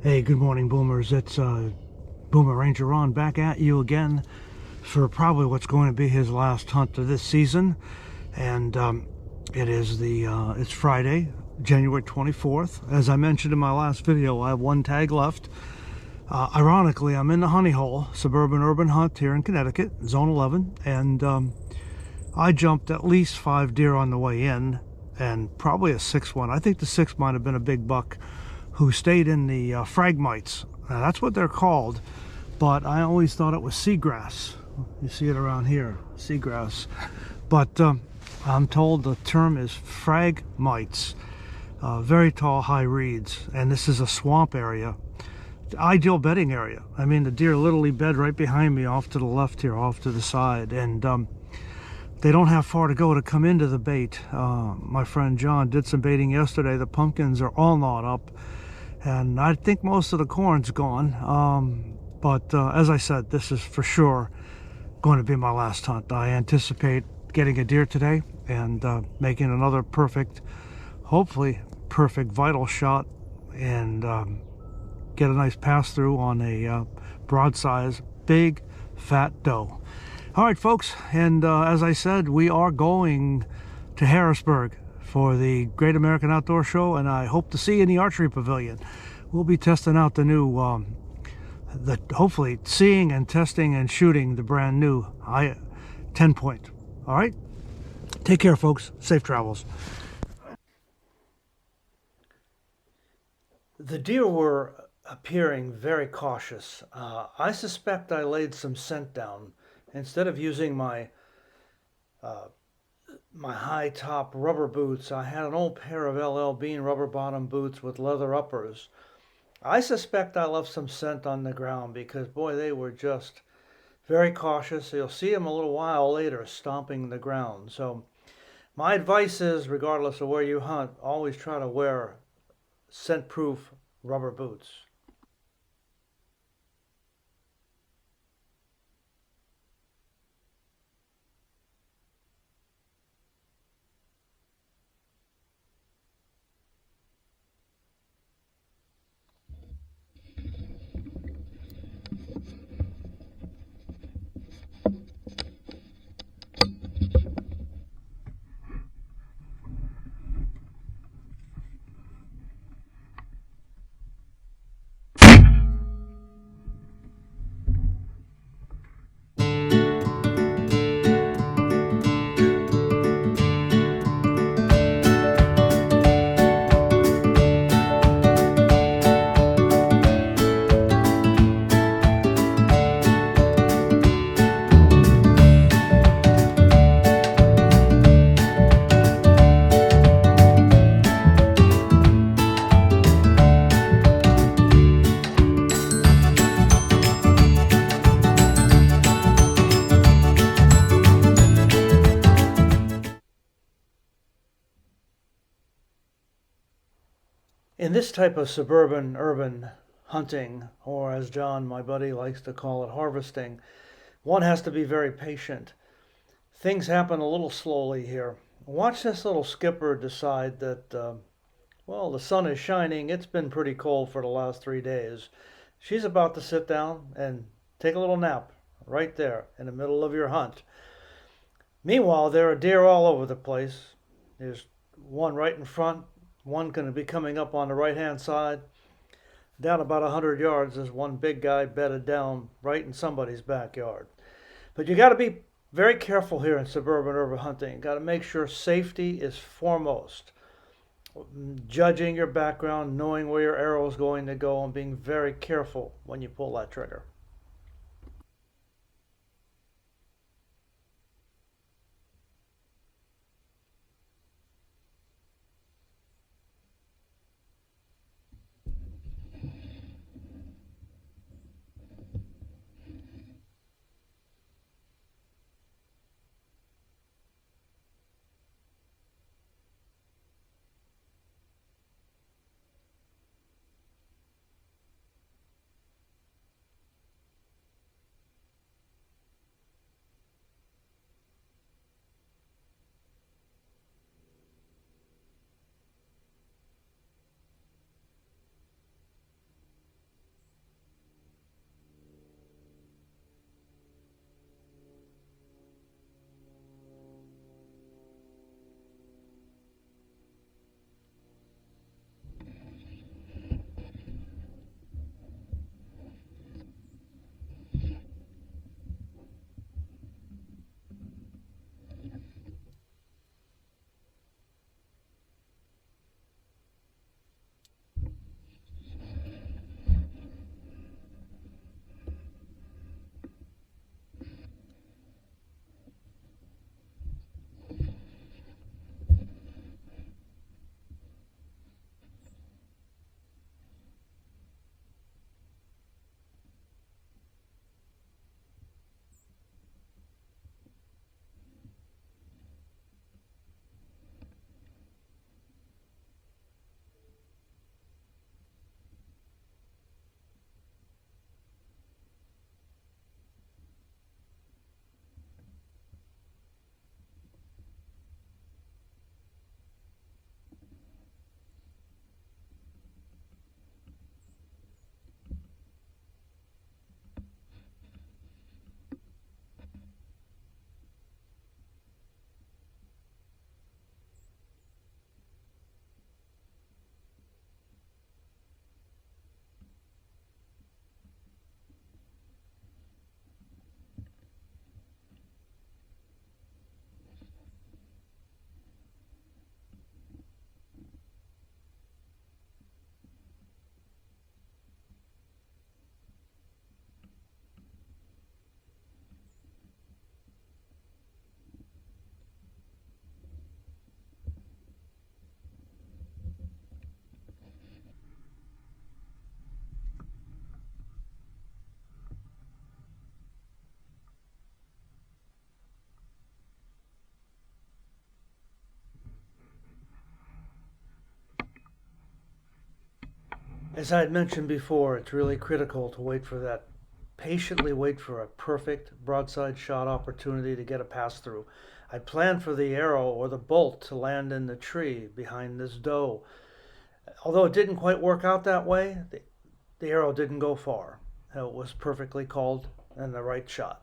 Hey, good morning, Boomers. It's Boomer Ranger Ron back at you again for probably what's going to be his last hunt of this season. And it's Friday, January 24th. As I mentioned in my last video, I have one tag left. Ironically, I'm in the Honey Hole Suburban Urban Hunt here in Connecticut, Zone 11. And I jumped at least 5 deer on the way in, and probably a sixth one. I think the sixth might have been a big buck who stayed in the phragmites. Now, that's what they're called, but I always thought it was seagrass. You see it around here, seagrass. But I'm told the term is phragmites. Very tall, high reeds, and this is a swamp area. Ideal bedding area. I mean, the deer literally bed right behind me, off to the left here, off to the side, and they don't have far to go to come into the bait. My friend John did some baiting yesterday. The pumpkins are all gnawed up, and I think most of the corn's gone. But as I said, this is for sure going to be my last hunt. I anticipate getting a deer today and making another perfect, hopefully perfect vital shot, and get a nice pass through on a broad-size, big, fat doe. All right, folks, and as I said, we are going to Harrisburg for the Great American Outdoor Show, and I hope to see you in the Archery Pavilion. We'll be testing out the new, hopefully seeing and testing and shooting the brand new 10-point. All right? Take care, folks. Safe travels. The deer were appearing very cautious. I suspect I laid some scent down. Instead of using my high top rubber boots, I had an old pair of LL Bean rubber bottom boots with leather uppers. I suspect I left some scent on the ground because, boy, they were just very cautious. You'll see them a little while later stomping the ground. So my advice is, regardless of where you hunt, always try to wear scent-proof rubber boots. In this type of suburban urban hunting, or as John, my buddy, likes to call it, harvesting, one has to be very patient. Things happen a little slowly here. Watch this little skipper decide that, well, the sun is shining. It's been pretty cold for the last 3 days. She's about to sit down and take a little nap right there in the middle of your hunt. Meanwhile, there are deer all over the place. There's one right in front. One going to be coming up on the right-hand side. Down about 100 yards, there's one big guy bedded down right in somebody's backyard. But you got to be very careful here in suburban urban hunting. You got to make sure safety is foremost. Judging your background, knowing where your arrow is going to go, and being very careful when you pull that trigger. As I had mentioned before, it's really critical to patiently wait for a perfect broadside shot opportunity to get a pass through. I planned for the arrow or the bolt to land in the tree behind this doe. Although it didn't quite work out that way, the arrow didn't go far. It was perfectly called and the right shot.